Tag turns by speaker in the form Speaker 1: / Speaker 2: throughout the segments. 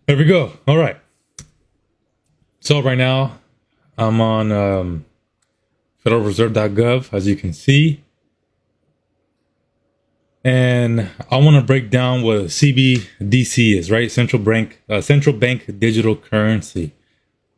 Speaker 1: There we go. All right. So right now I'm on federalreserve.gov, as you can see, and I want to break down what CBDC is. Right, central bank digital currency.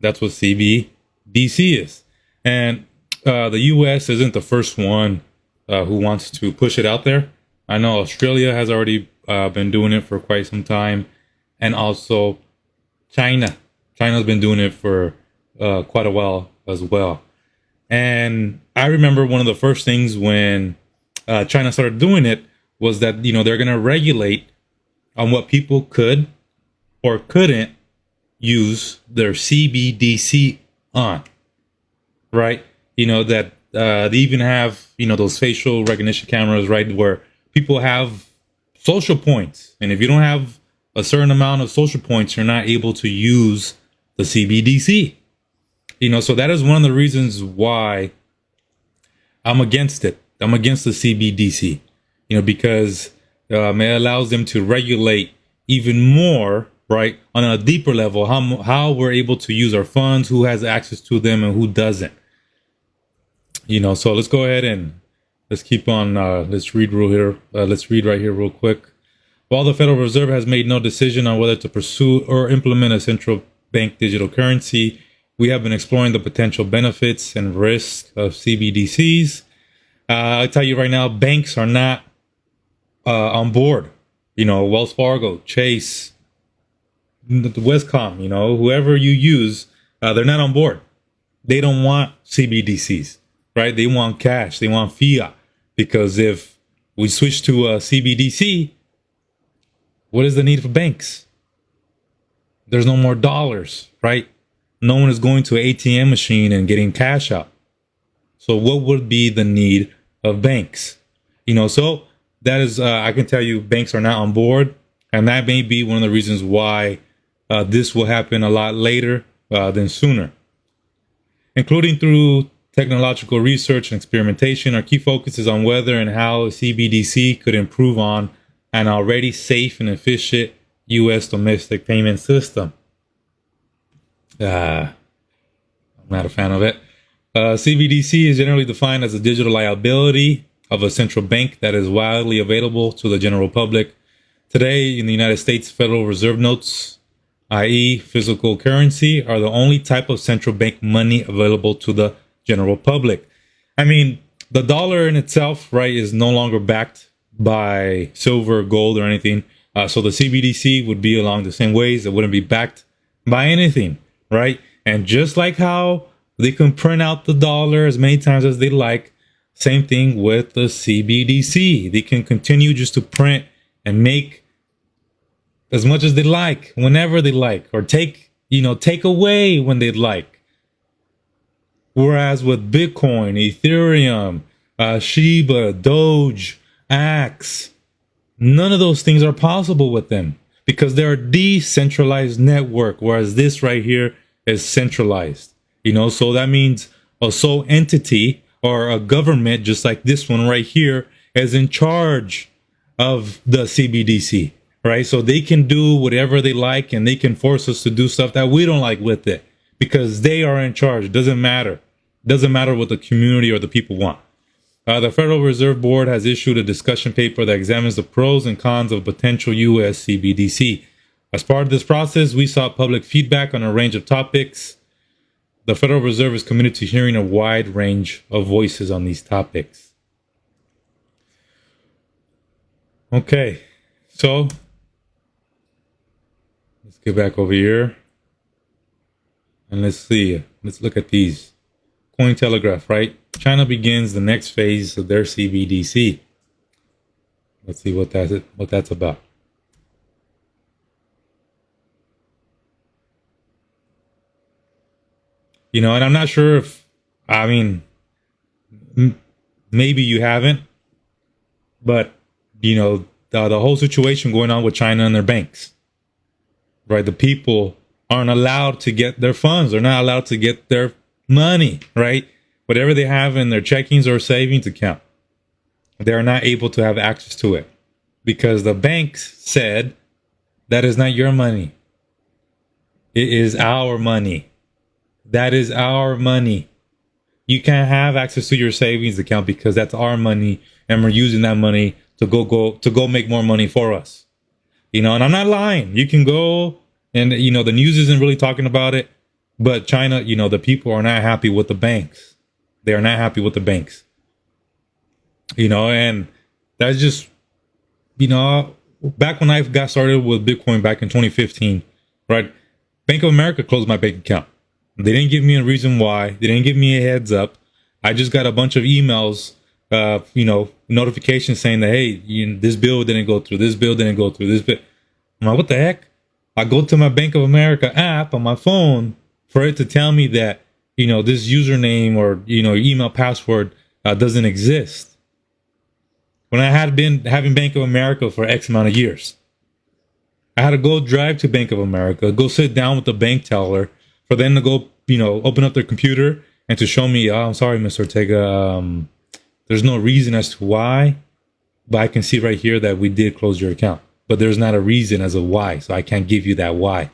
Speaker 1: That's what CBDC is, and the U.S. isn't the first one who wants to push it out there. I know Australia has already been doing it for quite some time, and also China. China's been doing it for quite a while as well. And I remember one of the first things when China started doing it was that they're going to regulate on what people could or couldn't use their CBDC on, right? That they even have those facial recognition cameras, right, where people have social points, and if you don't have a certain amount of social points, you're not able to use the CBDC. So that is one of the reasons why I'm against it. I'm against the CBDC, because it allows them to regulate even more, right, on a deeper level, how we're able to use our funds, who has access to them, and who doesn't. So let's go ahead and let's keep on. Let's read let's read right here real quick. While the Federal Reserve has made no decision on whether to pursue or implement a central bank digital currency, we have been exploring the potential benefits and risks of CBDCs. I'll tell you right now, banks are not on board. Wells Fargo, Chase, the Westcom, whoever you use, they're not on board. They don't want CBDCs, right? They want cash. They want fiat. Because if we switch to a CBDC, what is the need for banks? There's no more dollars, right? No one is going to an ATM machine and getting cash out. So what would be the need of banks? So that is, I can tell you, banks are not on board. And that may be one of the reasons why this will happen a lot later than sooner. Including through technological research and experimentation, our key focus is on whether and how CBDC could improve on an already safe and efficient U.S. domestic payment system. I'm not a fan of it. CBDC is generally defined as a digital liability of a central bank that is widely available to the general public. Today, in the United States, Federal Reserve notes, i.e. physical currency, are the only type of central bank money available to the general public. I mean, the dollar in itself, right, is no longer backed by silver, gold, or anything. So the CBDC would be along the same ways. It wouldn't be backed by anything, right? And just like how they can print out the dollar as many times as they like, same thing with the CBDC. They can continue just to print and make as much as they like, whenever they like, or take away when they'd like. Whereas with Bitcoin, Ethereum, Shiba, Doge, Axe, none of those things are possible with them because they're a decentralized network, whereas this right here is centralized. So that means a sole entity or a government, just like this one right here, is in charge of the CBDC, right? So they can do whatever they like and they can force us to do stuff that we don't like with it because they are in charge. It doesn't matter. It doesn't matter what the community or the people want. The Federal Reserve Board has issued a discussion paper that examines the pros and cons of potential U.S. CBDC. As part of this process, we sought public feedback on a range of topics. The Federal Reserve is committed to hearing a wide range of voices on these topics. Okay, so let's get back over here and let's see. Let's look at these. Cointelegraph, right? China begins the next phase of their CBDC. Let's see what that's about. And I'm not sure if, maybe you haven't, but, the whole situation going on with China and their banks, right? The people aren't allowed to get their funds. They're not allowed to get their money, right? Whatever they have in their checkings or savings account, they are not able to have access to it because the banks said that is not your money. It is our money. That is our money. You can't have access to your savings account because that's our money, and we're using that money to go make more money for us. And I'm not lying. You can go and the news isn't really talking about it, but China, the people are not happy with the banks. They are not happy with the banks. And that's just back when I got started with Bitcoin back in 2015, right? Bank of America closed my bank account. They didn't give me a reason why. They didn't give me a heads up. I just got a bunch of emails, notifications saying that, hey, this bill didn't go through. This bill didn't go through. This bill. I'm like, what the heck? I go to my Bank of America app on my phone for it to tell me that, this username or, email password doesn't exist. When I had been having Bank of America for X amount of years. I had to go drive to Bank of America, go sit down with the bank teller for them to go, open up their computer and to show me, oh, I'm sorry, Mr. Ortega, there's no reason as to why, but I can see right here that we did close your account. But there's not a reason as a why, so I can't give you that why.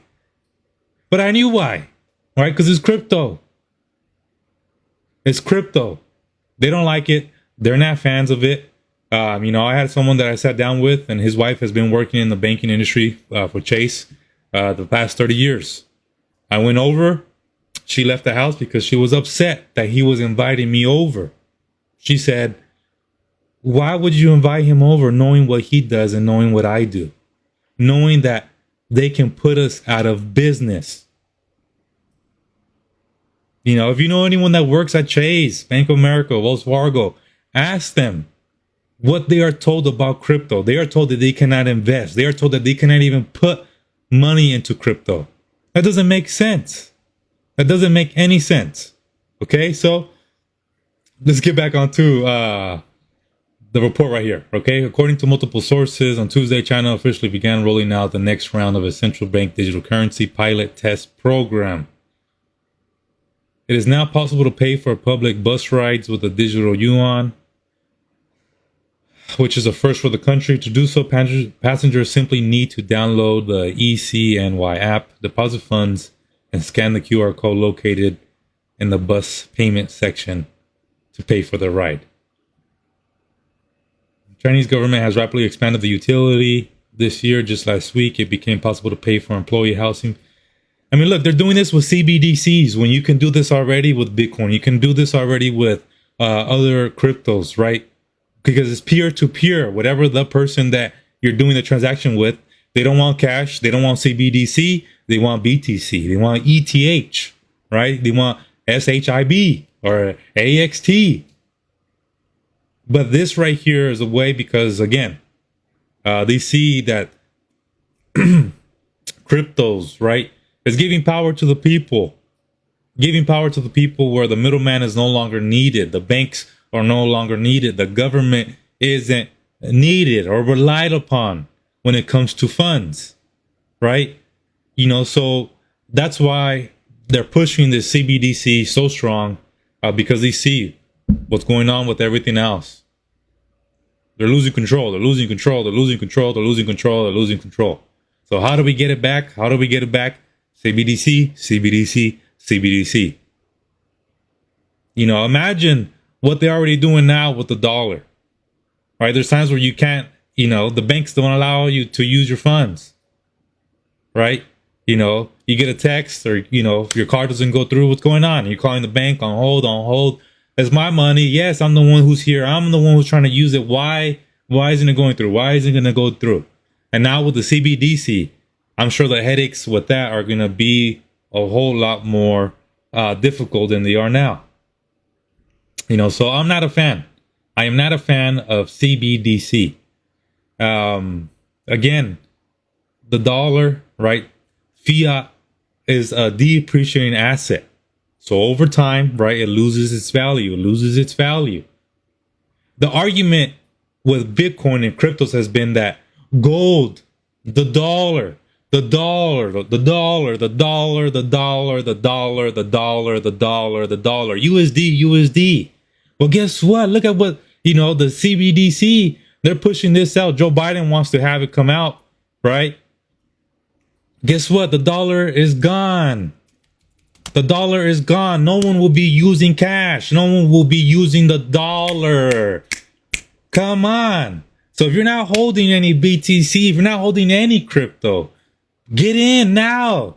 Speaker 1: But I knew why, right? Because it's crypto. It's crypto. They don't like it. They're not fans of it. I had someone that I sat down with, and his wife has been working in the banking industry for Chase the past 30 years. I went over. She left the house because she was upset that he was inviting me over. She said, why would you invite him over knowing what he does and knowing what I do? Knowing that they can put us out of business. If you know anyone that works at Chase, Bank of America, Wells Fargo, ask them what they are told about crypto. They are told that they cannot invest. They are told that they cannot even put money into crypto. That doesn't make sense. That doesn't make any sense. Okay, so let's get back onto the report right here. Okay, according to multiple sources, on Tuesday, China officially began rolling out the next round of a central bank digital currency pilot test program. It is now possible to pay for public bus rides with a digital yuan, which is a first for the country. To do so, passengers simply need to download the ECNY app, deposit funds, and scan the QR code located in the bus payment section to pay for the ride. The Chinese government has rapidly expanded the utility. This year, just last week, it became possible to pay for employee housing. I mean, look, they're doing this with CBDCs when you can do this already with Bitcoin. You can do this already with other cryptos, right? Because it's peer-to-peer. Whatever the person that you're doing the transaction with, they don't want cash. They don't want CBDC. They want BTC. They want ETH, right? They want SHIB or AXT. But this right here is a way because, again, they see that cryptos, right, is giving power to the people. Giving power to the people where the middleman is no longer needed. The banks are no longer needed. The government isn't needed or relied upon when it comes to funds, right? So that's why they're pushing this CBDC so strong because they see what's going on with everything else. They're losing control. They're losing control. They're losing control. They're losing control. They're losing control. So how do we get it back? How do we get it back? CBDC, CBDC, CBDC. Imagine what they're already doing now with the dollar, right? There's times where you can't, the banks don't allow you to use your funds, right? You get a text or, your card doesn't go through. What's going on? You're calling the bank on hold. It's my money. Yes, I'm the one who's here. I'm the one who's trying to use it. Why isn't it going through? Why isn't it going to go through? And now with the CBDC, I'm sure the headaches with that are going to be a whole lot more difficult than they are now. So I'm not a fan. I am not a fan of CBDC. Again, the dollar, right? Fiat is a depreciating asset. So over time, right, it loses its value. It loses its value. The argument with Bitcoin and cryptos has been that gold, the dollar, the dollar, the dollar, the dollar, the dollar, the dollar, the dollar, the dollar, the dollar, USD. Well, guess what? Look at what, the CBDC, they're pushing this out. Joe Biden wants to have it come out, right? guess what? The dollar is gone. The dollar is gone. No one will be using cash. No one will be using the dollar. Come on. So if you're not holding any BTC, if you're not holding any crypto, get in now.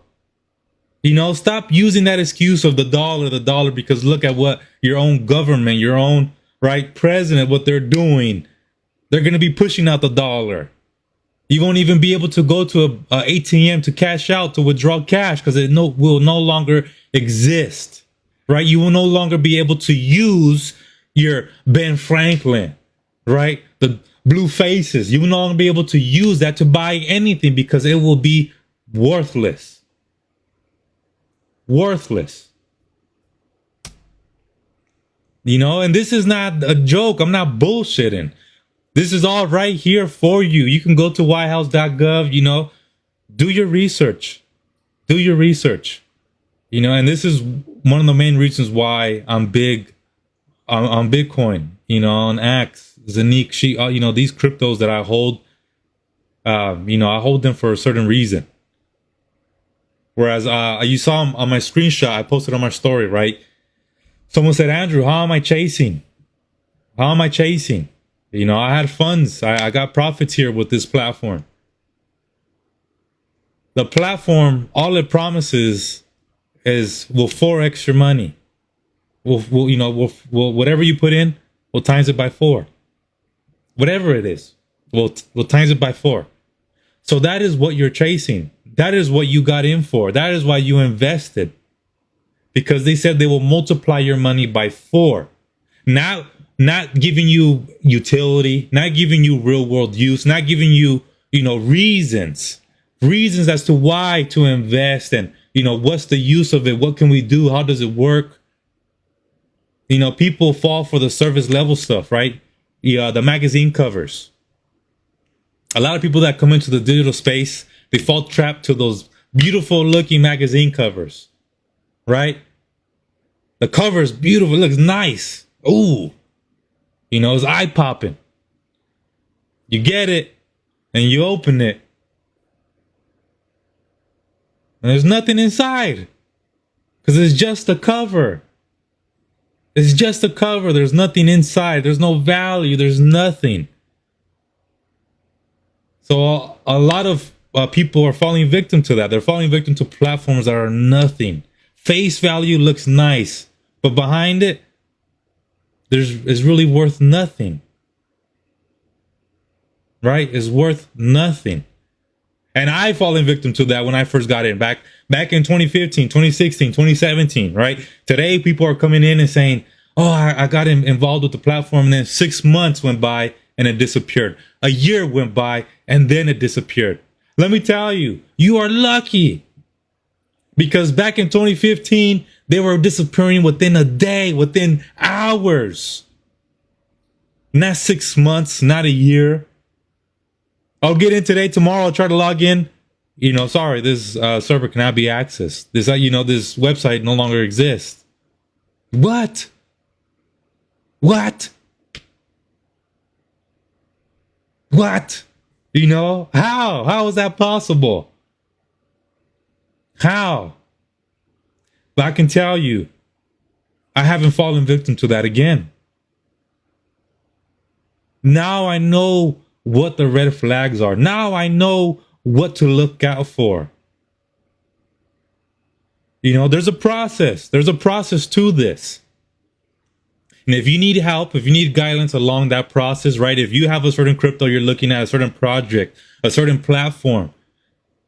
Speaker 1: Stop using that excuse of the dollar, because look at what your own government, your own president, what they're doing. They're going to be pushing out the dollar. You won't even be able to go to a ATM to cash out, to withdraw cash, because it will no longer exist, right? You will no longer be able to use your Ben Franklin, right? The blue faces. You will no longer be able to use that to buy anything because it will be worthless. Worthless. And this is not a joke. I'm not bullshitting. This is all right here for you. You can go to whitehouse.gov, do your research. Do your research. And this is one of the main reasons why I'm big on Bitcoin, on Axe, Zanique, these cryptos that I hold, I hold them for a certain reason. Whereas you saw on my screenshot, I posted on my story, right? Someone said, Andrew, how am I chasing? How am I chasing? I had funds. I got profits here with this platform. The platform, all it promises is we'll 4x your money. We'll whatever you put in, we'll times it by 4. Whatever it is, we'll times it by 4. So that is what you're chasing. That is what you got in for. That is why you invested. Because they said they will multiply your money by 4. Now, not giving you utility, not giving you real world use, not giving you, reasons as to why to invest and, what's the use of it? What can we do? How does it work? People fall for the service level stuff, right? The magazine covers. A lot of people that come into the digital space, they fall trapped to those beautiful looking magazine covers, right? The cover is beautiful. It looks nice. Ooh. It's eye popping. You get it and you open it. And there's nothing inside. Because it's just a cover. It's just a cover. There's nothing inside. There's no value. There's nothing. So a lot of people are falling victim to that. They're falling victim to platforms that are nothing. Face value looks nice. But behind it, it's really worth nothing. Right? It's worth nothing. And I fallen victim to that when I first got in back in 2015, 2016, 2017, right? Today, people are coming in and saying, oh, I got involved with the platform. And then 6 months went by and it disappeared. A year went by and then it disappeared. Let me tell you, you are lucky. Because back in 2015, they were disappearing within a day, within hours. Not 6 months, not a year. I'll get in today, tomorrow I'll try to log in. Sorry, this server cannot be accessed. This website no longer exists. What? What? What? How? How is that possible? How? But I can tell you, I haven't fallen victim to that again. Now I know what the red flags are. Now I know what to look out for. There's a process. There's a process to this. And if you need help, if you need guidance along that process, right? If you have a certain crypto, you're looking at a certain project, a certain platform,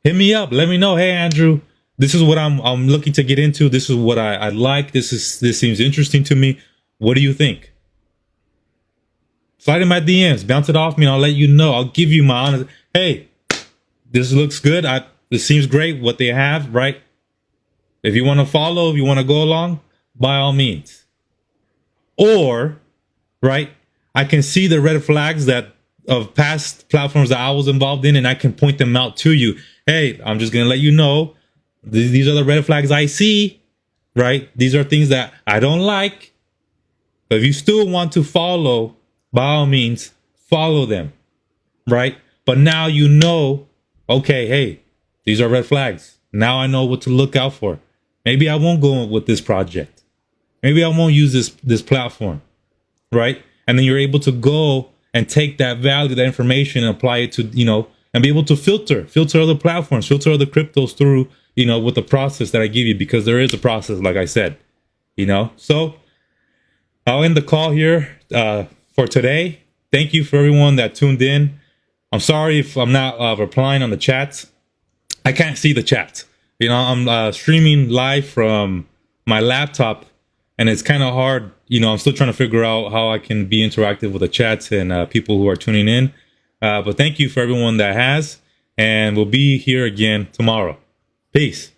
Speaker 1: hit me up. Let me know. Hey, Andrew, this is what I'm looking to get into. This is what I like. This seems interesting to me. What do you think? Slide in my DMs, bounce it off me, and I'll let you know. I'll give you my honest. Hey, this looks good. This seems great. What they have, right? If you want to follow, if you want to go along, by all means. Or, right, I can see the red flags of past platforms that I was involved in, and I can point them out to you. Hey, I'm just gonna let you know. These are the red flags I see, right? These are things that I don't like. But if you still want to follow, by all means, follow them, right? But now okay, hey, These are red flags. Now I know what to look out for. Maybe I won't go with this project. Maybe I won't use this platform, right? And then you're able to go and take that value, that information, and apply it to, and be able to filter other platforms, filter other cryptos through, with the process that I give you, because there is a process, like I said, So I'll end the call here for today. Thank you for everyone that tuned in. I'm sorry if I'm not replying on the chats. I can't see the chat. I'm streaming live from my laptop, and it's kind of hard. I'm still trying to figure out how I can be interactive with the chats and people who are tuning in. But thank you for everyone that has, and we'll be here again tomorrow. Peace.